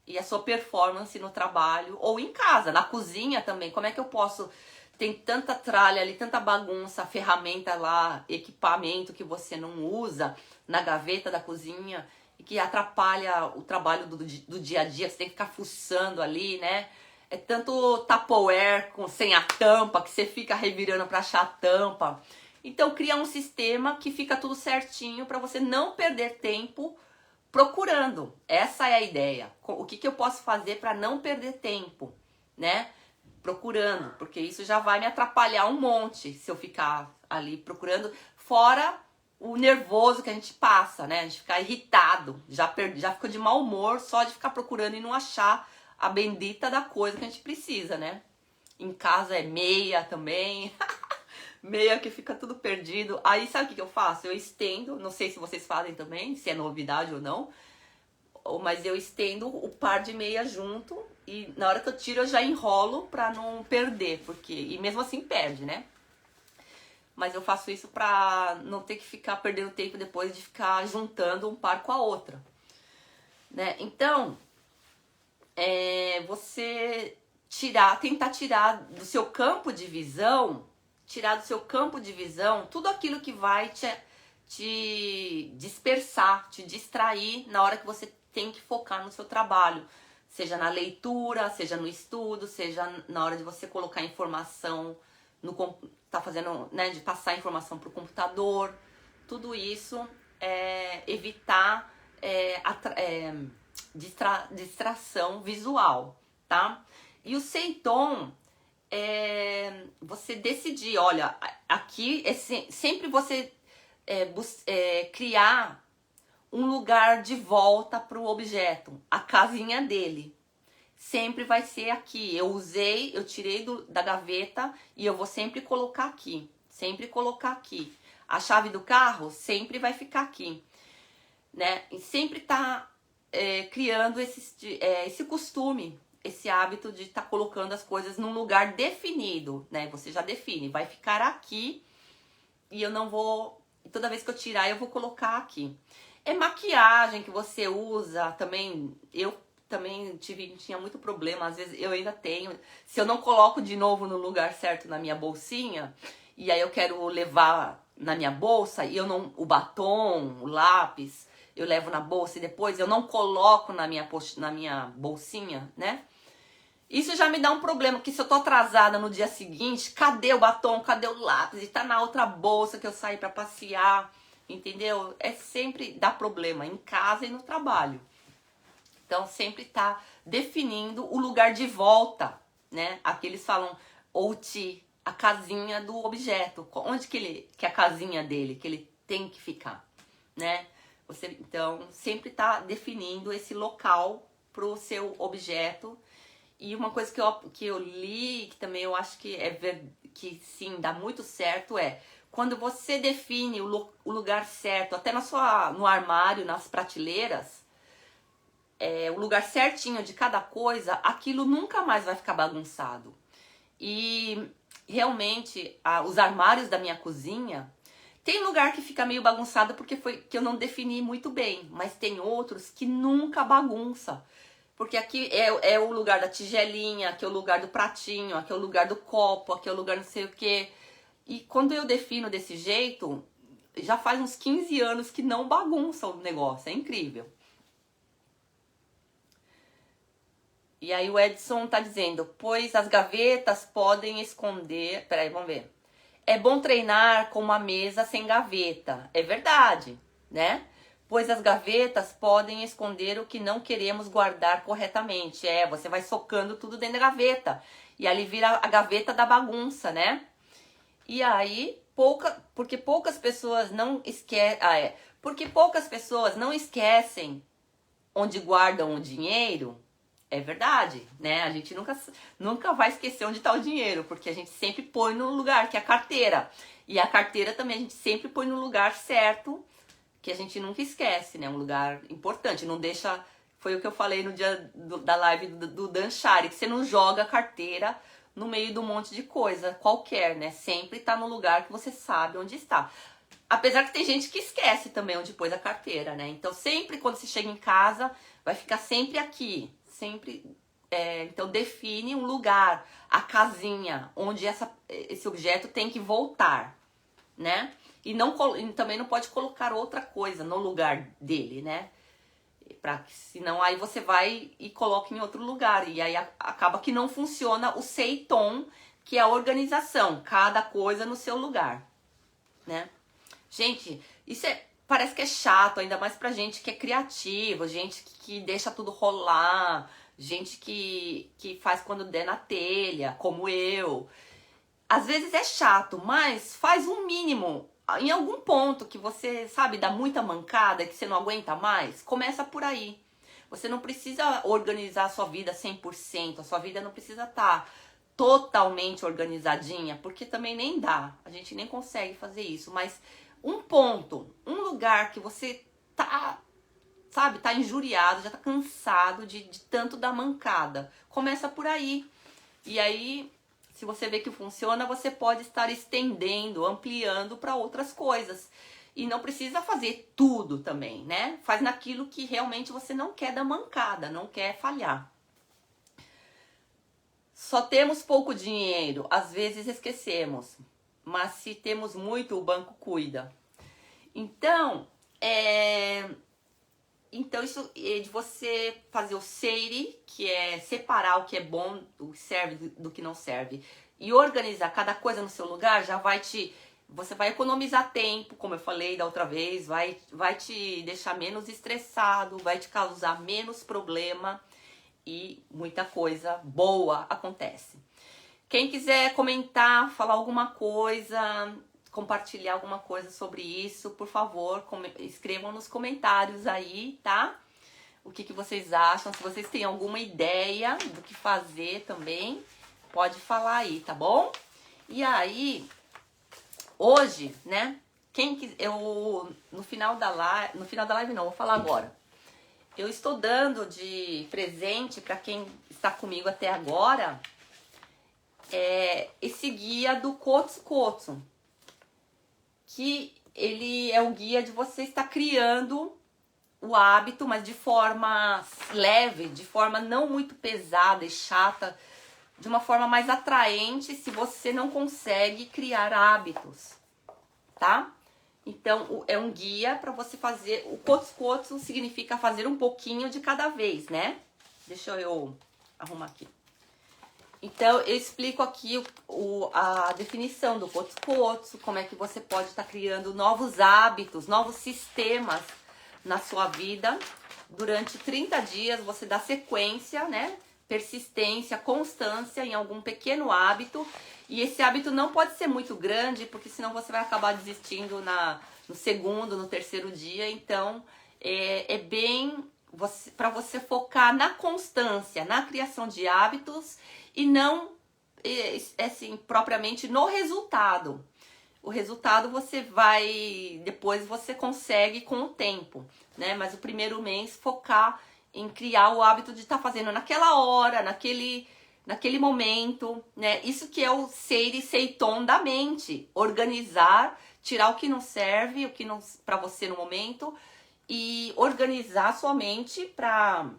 S1: e a sua performance no trabalho ou em casa, na cozinha também. Como é que eu posso... Tem tanta tralha ali, tanta bagunça, ferramenta lá, equipamento que você não usa na gaveta da cozinha e que atrapalha o trabalho do dia a dia, você tem que ficar fuçando ali, né? É tanto Tupperware sem a tampa que você fica revirando para achar a tampa. Então cria um sistema que fica tudo certinho para você não perder tempo procurando. Essa é a ideia. O que eu posso fazer para não perder tempo, né? Procurando, porque isso já vai me atrapalhar um monte se eu ficar ali procurando, fora o nervoso que a gente passa, né? A gente fica irritado, já fica de mau humor só de ficar procurando e não achar a bendita da coisa que a gente precisa, né? Em casa é meia também, meia que fica tudo perdido. Aí sabe o que eu faço? Eu estendo, não sei se vocês fazem também, se é novidade ou não, mas eu estendo o par de meia junto e na hora que eu tiro eu já enrolo pra não perder, porque e mesmo assim perde, né? Mas eu faço isso pra não ter que ficar perdendo tempo depois de ficar juntando um par com a outra, né? Então, você tentar tirar do seu campo de visão, tudo aquilo que vai te dispersar, te distrair na hora que você tem que focar no seu trabalho, seja na leitura, seja no estudo, seja na hora de você colocar informação tá fazendo, né, de passar informação para o computador. Tudo isso evitar distração visual, tá? E o Seiton você decidir, olha, aqui sempre você criar um lugar de volta para o objeto, a casinha dele. Sempre vai ser aqui. Eu tirei da gaveta e eu vou sempre colocar aqui. Sempre colocar aqui. A chave do carro sempre vai ficar aqui, né? E sempre tá criando esse costume, esse hábito de estar colocando as coisas num lugar definido, né? Você já define, vai ficar aqui e eu não vou... Toda vez que eu tirar, eu vou colocar aqui. É maquiagem que você usa também. Eu também tinha muito problema, às vezes eu ainda tenho. Se eu não coloco de novo no lugar certo na minha bolsinha, e aí eu quero levar na minha bolsa, e eu não... O batom, o lápis, eu levo na bolsa e depois eu não coloco na minha bolsinha, né? Isso já me dá um problema, porque se eu tô atrasada no dia seguinte, cadê o batom, cadê o lápis? E tá na outra bolsa que eu saí pra passear, entendeu? Sempre dá problema, em casa e no trabalho. Então, sempre tá definindo o lugar de volta, né? Aqui eles falam OT, a casinha do objeto. Onde que é a casinha dele, que ele tem que ficar, né? Então, sempre tá definindo esse local pro seu objeto. E uma coisa que eu li, que também eu acho que sim, dá muito certo, quando você define o lugar certo, até no armário, nas prateleiras, o lugar certinho de cada coisa, aquilo nunca mais vai ficar bagunçado. E realmente, os armários da minha cozinha, tem lugar que fica meio bagunçado porque que eu não defini muito bem, mas tem outros que nunca bagunça. Porque aqui é o lugar da tigelinha, aqui é o lugar do pratinho, aqui é o lugar do copo, aqui é o lugar não sei o quê. E quando eu defino desse jeito, já faz uns 15 anos que não bagunça o negócio, é incrível. E aí o Edson tá dizendo, pois as gavetas podem esconder... Peraí, vamos ver. É bom treinar com uma mesa sem gaveta. É verdade, né? Pois as gavetas podem esconder o que não queremos guardar corretamente. Você vai socando tudo dentro da gaveta. E ali vira a gaveta da bagunça, né? E aí, porque poucas pessoas não esquecem... porque poucas pessoas não esquecem onde guardam o dinheiro. É verdade, né? A gente nunca vai esquecer onde está o dinheiro, porque a gente sempre põe no lugar, que é a carteira. E a carteira também a gente sempre põe no lugar certo, que a gente nunca esquece, né? Um lugar importante, não deixa... Foi o que eu falei no dia da live do Dan Shari, que você não joga a carteira no meio de um monte de coisa qualquer, né? Sempre tá no lugar que você sabe onde está. Apesar que tem gente que esquece também onde pôs a carteira, né? Então sempre quando você chega em casa, vai ficar sempre aqui, sempre então define um lugar, a casinha onde esse objeto tem que voltar, né? E também não pode colocar outra coisa no lugar dele, né? Senão aí você vai e coloca em outro lugar. E aí acaba que não funciona o Seiton, que é a organização, cada coisa no seu lugar, né? Gente, isso parece que é chato, ainda mais pra gente que é criativa, gente que deixa tudo rolar, gente que faz quando der na telha, como eu. Às vezes é chato, mas faz um mínimo. Em algum ponto que você, sabe, dá muita mancada, que você não aguenta mais, começa por aí. Você não precisa organizar a sua vida 100%, a sua vida não precisa estar totalmente organizadinha, porque também nem dá, a gente nem consegue fazer isso, mas um ponto, um lugar que você tá, sabe, tá injuriado, já tá cansado de tanto dar mancada, começa por aí. E aí, se você vê que funciona, você pode estar estendendo, ampliando para outras coisas. E não precisa fazer tudo também, né? Faz naquilo que realmente você não quer dar mancada, não quer falhar. Só temos pouco dinheiro, às vezes esquecemos. Mas se temos muito, o banco cuida. Então, isso é de você fazer o seire, que é separar o que é bom, o que serve do que não serve, e organizar cada coisa no seu lugar, você vai economizar tempo, como eu falei da outra vez, vai te deixar menos estressado, vai te causar menos problema e muita coisa boa acontece. Quem quiser comentar, falar alguma coisa, compartilhar alguma coisa sobre isso, por favor, escrevam nos comentários aí, tá? O que vocês acham, se vocês têm alguma ideia do que fazer também, pode falar aí, tá bom? E aí, hoje, né, no final da live não, vou falar agora. Eu estou dando de presente para quem está comigo até agora, esse guia do Kotsu Kotsu, que ele é o guia de você estar criando o hábito, mas de forma leve, de forma não muito pesada e chata, de uma forma mais atraente se você não consegue criar hábitos, tá? Então, é um guia para você fazer. O Kotsu Kotsu significa fazer um pouquinho de cada vez, né? Deixa eu arrumar aqui. Então, eu explico aqui a definição do Kotsu Kotsu, como é que você pode estar criando novos hábitos, novos sistemas na sua vida. Durante 30 dias, você dá sequência, né? Persistência, constância em algum pequeno hábito. E esse hábito não pode ser muito grande, porque senão você vai acabar desistindo no segundo, no terceiro dia. Então, é bem para você focar na constância, na criação de hábitos e não, assim, propriamente no resultado. O resultado depois você consegue com o tempo, né? Mas o primeiro mês focar em criar o hábito de estar fazendo naquela hora, naquele momento, né? Isso que é o Seiri Seiton da mente. Organizar, tirar o que não serve, o que não para você no momento e organizar sua mente para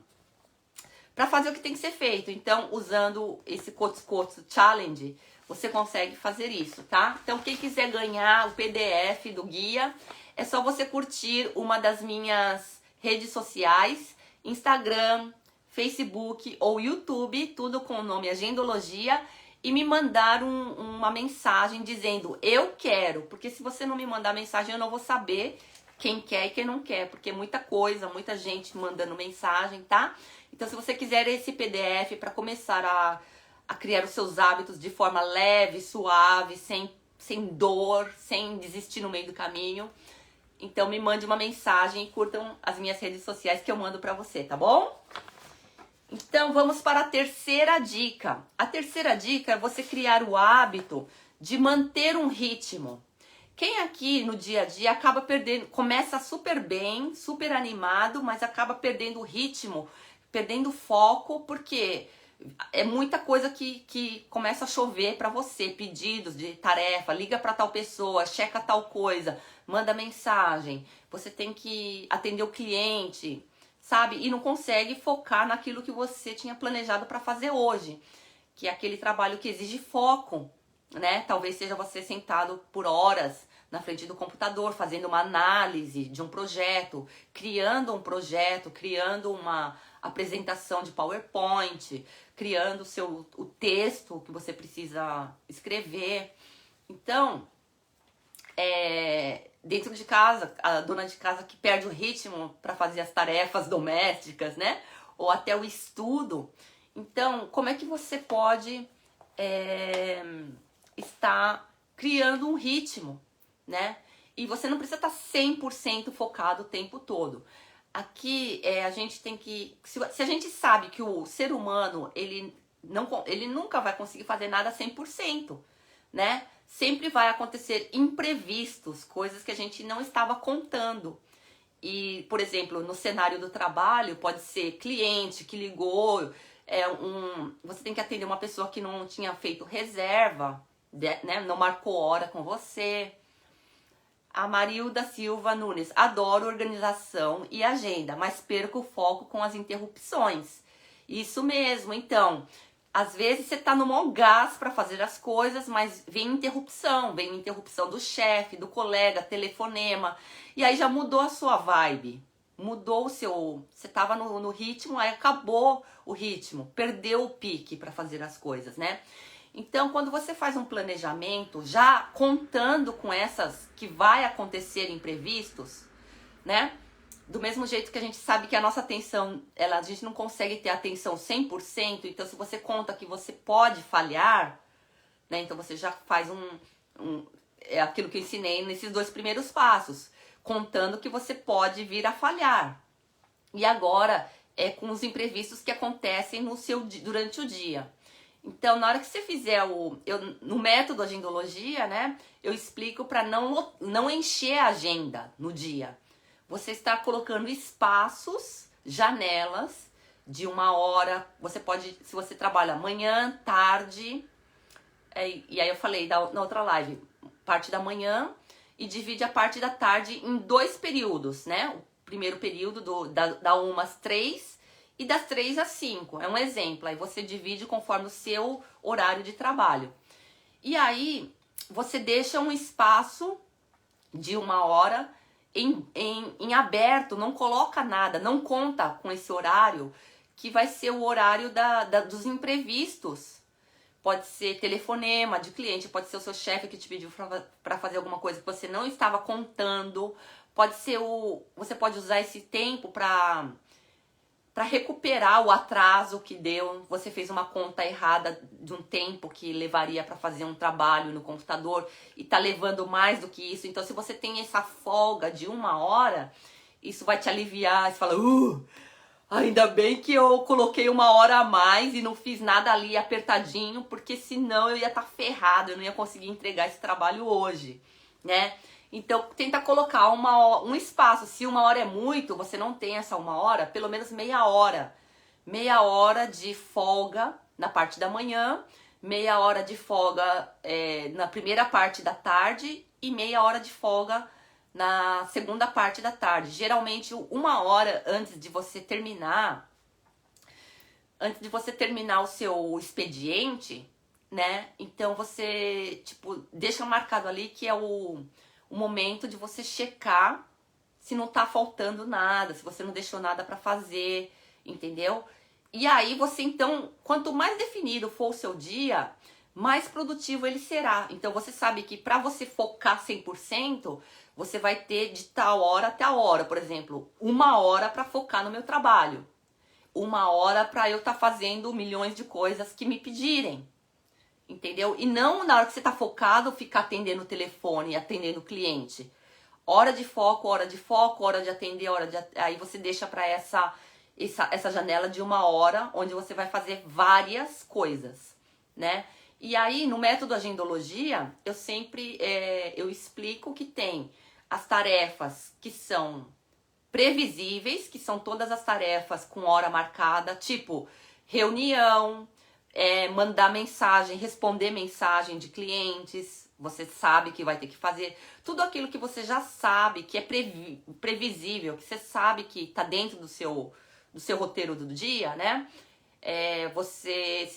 S1: fazer o que tem que ser feito. Então, usando esse Kotsu Kotsu Challenge, você consegue fazer isso, tá? Então, quem quiser ganhar o PDF do guia, é só você curtir uma das minhas redes sociais, Instagram, Facebook ou YouTube, tudo com o nome Agendologia, e me mandar uma mensagem dizendo eu quero, porque se você não me mandar mensagem eu não vou saber quem quer e quem não quer, porque muita coisa, muita gente mandando mensagem, tá? Então se você quiser esse PDF para começar a criar os seus hábitos de forma leve, suave, sem dor, sem desistir no meio do caminho, então me mande uma mensagem e curtam as minhas redes sociais que eu mando para você, tá bom? Então, vamos para a terceira dica. A terceira dica é você criar o hábito de manter um ritmo. Quem aqui no dia a dia acaba perdendo, começa super bem, super animado, mas acaba perdendo o ritmo, perdendo o foco, porque é muita coisa que começa a chover para você, pedidos de tarefa, liga para tal pessoa, checa tal coisa, manda mensagem, você tem que atender o cliente, sabe? E não consegue focar naquilo que você tinha planejado para fazer hoje, que é aquele trabalho que exige foco, né? Talvez seja você sentado por horas na frente do computador, fazendo uma análise de um projeto, criando uma apresentação de PowerPoint, criando o texto que você precisa escrever. Então, dentro de casa, a dona de casa que perde o ritmo para fazer as tarefas domésticas, né? Ou até o estudo. Então, como é que você pode estar criando um ritmo, né? E você não precisa estar 100% focado o tempo todo. Aqui, a gente tem que... Se a gente sabe que o ser humano, ele nunca vai conseguir fazer nada 100%, né? Sempre vai acontecer imprevistos, coisas que a gente não estava contando. E, por exemplo, no cenário do trabalho, pode ser cliente que ligou, você tem que atender uma pessoa que não tinha feito reserva, né? Não marcou hora com você. A Marilda Silva Nunes: adoro organização e agenda, mas perco o foco com as interrupções. Isso mesmo, então, às vezes você tá no maior gás para fazer as coisas, mas vem interrupção do chefe, do colega, telefonema, e aí já mudou a sua vibe, mudou o seu... Você tava no ritmo, aí acabou o ritmo, perdeu o pique para fazer as coisas, né? Então, quando você faz um planejamento, já contando com essas que vai acontecer imprevistos, né? Do mesmo jeito que a gente sabe que a nossa atenção, a gente não consegue ter atenção 100%, então se você conta que você pode falhar, né? Então você já faz é aquilo que eu ensinei nesses 2 primeiros passos, contando que você pode vir a falhar. E agora é com os imprevistos que acontecem durante o dia. Então, na hora que você fizer no método Agendologia, né, eu explico para não encher a agenda no dia. Você está colocando espaços, janelas de 1 hora. Você pode, se você trabalha manhã, tarde, e aí eu falei na outra live, parte da manhã, e divide a parte da tarde em 2 períodos, né? O primeiro período da 1 às 3 e das 3 às 5. É um exemplo. Aí você divide conforme o seu horário de trabalho. E aí você deixa um espaço de 1 hora em aberto, não coloca nada, não conta com esse horário, que vai ser o horário dos imprevistos. Pode ser telefonema de cliente, pode ser o seu chefe que te pediu para fazer alguma coisa que você não estava contando. Pode ser você pode usar esse tempo para recuperar o atraso que deu. Você fez uma conta errada de um tempo que levaria para fazer um trabalho no computador e tá levando mais do que isso. Então, se você tem essa folga de 1 hora, isso vai te aliviar. Você fala, ainda bem que eu coloquei 1 hora a mais e não fiz nada ali apertadinho, porque senão eu ia estar ferrado, eu não ia conseguir entregar esse trabalho hoje, né? Então, tenta colocar um espaço. Se 1 hora é muito, você não tem essa 1 hora, pelo menos meia hora. Meia hora de folga na parte da manhã, meia hora de folga na primeira parte da tarde e meia hora de folga na segunda parte da tarde. Geralmente, 1 hora antes de você terminar o seu expediente, né? Então, você, deixa marcado ali que é o momento de você checar se não tá faltando nada, se você não deixou nada para fazer, entendeu? E aí você, então, quanto mais definido for o seu dia, mais produtivo ele será. Então você sabe que para você focar 100%, você vai ter de tal hora até a hora. Por exemplo, 1 hora para focar no meu trabalho, 1 hora para eu estar fazendo milhões de coisas que me pedirem. Entendeu? E não na hora que você tá focado, ficar atendendo o telefone, atendendo o cliente. Hora de foco, hora de atender, aí você deixa para essa janela de 1 hora, onde você vai fazer várias coisas, né? E aí, no método Agendologia, eu sempre eu explico que tem as tarefas que são previsíveis, que são todas as tarefas com hora marcada, tipo reunião, mandar mensagem, responder mensagem de clientes, você sabe que vai ter que fazer. Tudo aquilo que você já sabe, que é previsível, que você sabe que está dentro do seu roteiro do dia, né? Você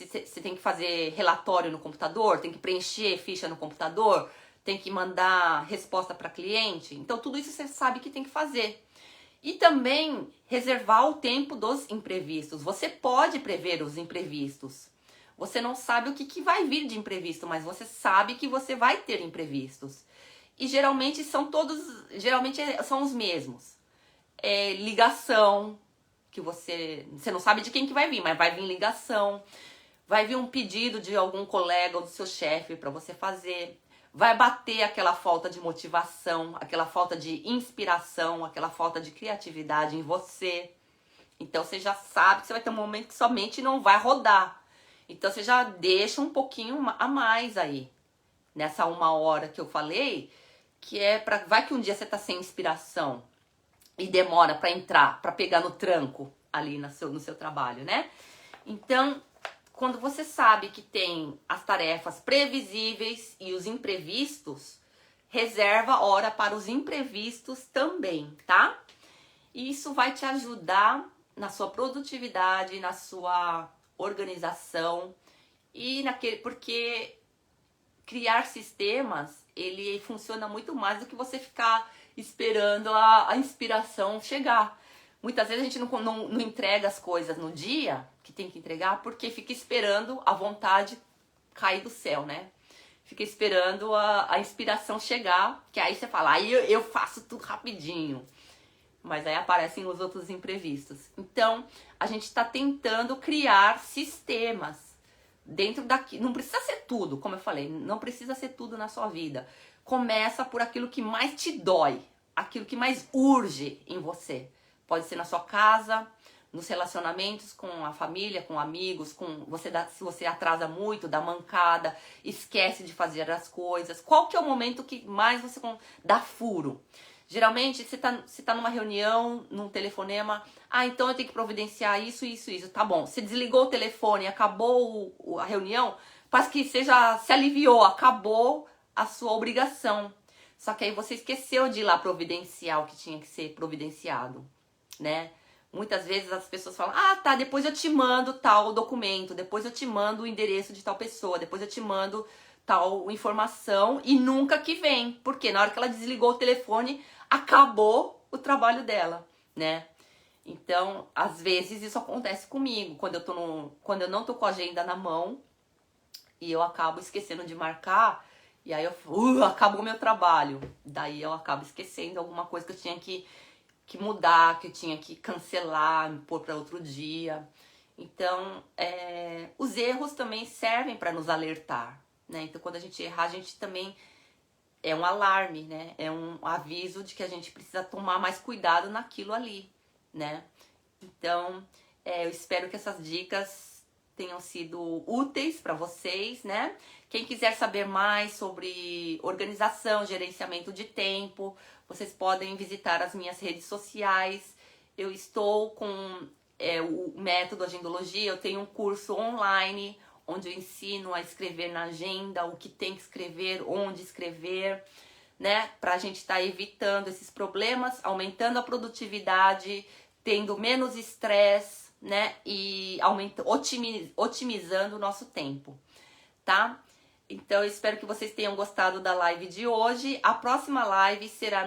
S1: tem que fazer relatório no computador, tem que preencher ficha no computador, tem que mandar resposta para cliente. Então, tudo isso você sabe que tem que fazer. E também reservar o tempo dos imprevistos. Você pode prever os imprevistos. Você não sabe o que vai vir de imprevisto, mas você sabe que você vai ter imprevistos. E geralmente são os mesmos. Ligação, que você não sabe de quem que vai vir, mas vai vir ligação. Vai vir um pedido de algum colega ou do seu chefe para você fazer. Vai bater aquela falta de motivação, aquela falta de inspiração, aquela falta de criatividade em você. Então você já sabe que você vai ter um momento que sua mente não vai rodar. Então você já deixa um pouquinho a mais aí, nessa 1 hora que eu falei, que vai que um dia você tá sem inspiração e demora para entrar, para pegar no tranco ali no seu trabalho, né? Então, quando você sabe que tem as tarefas previsíveis e os imprevistos, reserva hora para os imprevistos também, tá? E isso vai te ajudar na sua produtividade, na sua organização porque criar sistemas, ele funciona muito mais do que você ficar esperando a inspiração chegar. Muitas vezes a gente não entrega as coisas no dia que tem que entregar porque fica esperando a vontade cair do céu, né? Fica esperando a inspiração chegar, que aí você fala, aí eu faço tudo rapidinho. Mas aí aparecem os outros imprevistos. Então, a gente está tentando criar sistemas dentro daqui. Não precisa ser tudo, como eu falei, não precisa ser tudo na sua vida. Começa por aquilo que mais te dói, aquilo que mais urge em você. Pode ser na sua casa, nos relacionamentos com a família, com amigos, se você atrasa muito, dá mancada, esquece de fazer as coisas. Qual que é o momento que mais você dá furo? Geralmente, você tá numa reunião, num telefonema, então eu tenho que providenciar isso. Tá bom, você desligou o telefone, acabou a reunião, parece que você já se aliviou, acabou a sua obrigação. Só que aí você esqueceu de ir lá providenciar o que tinha que ser providenciado, né? Muitas vezes as pessoas falam, tá, depois eu te mando tal documento, depois eu te mando o endereço de tal pessoa, depois eu te mando tal informação, e nunca que vem, porque na hora que ela desligou o telefone, acabou o trabalho dela, né? Então, às vezes isso acontece comigo, quando eu não tô com a agenda na mão e eu acabo esquecendo de marcar, e aí acabou o meu trabalho. Daí eu acabo esquecendo alguma coisa que eu tinha que mudar, que eu tinha que cancelar, pôr para outro dia. Então, os erros também servem para nos alertar, né? Então, quando a gente errar, a gente também é um alarme, né? É um aviso de que a gente precisa tomar mais cuidado naquilo ali, né? Então, eu espero que essas dicas tenham sido úteis para vocês, né? Quem quiser saber mais sobre organização, gerenciamento de tempo, vocês podem visitar as minhas redes sociais. Eu estou com o método Agendologia, eu tenho um curso online onde eu ensino a escrever na agenda, o que tem que escrever, onde escrever, né? Pra gente estar evitando esses problemas, aumentando a produtividade, tendo menos estresse, né? E otimizando o nosso tempo, tá? Então, eu espero que vocês tenham gostado da live de hoje. A próxima live será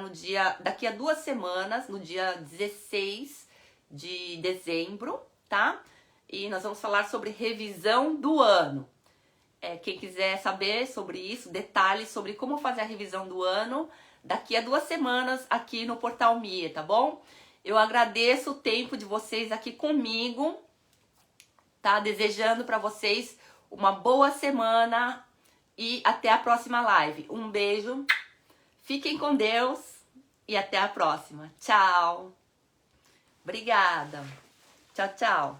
S1: daqui a 2 semanas, no dia 16 de dezembro, tá? E nós vamos falar sobre revisão do ano. Quem quiser saber sobre isso, detalhes sobre como fazer a revisão do ano, daqui a 2 semanas aqui no Portal Mia, tá bom? Eu agradeço o tempo de vocês aqui comigo, tá? Desejando para vocês uma boa semana e até a próxima live. Um beijo, fiquem com Deus e até a próxima. Tchau. Obrigada. Tchau, tchau.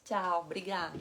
S1: Tchau, obrigada.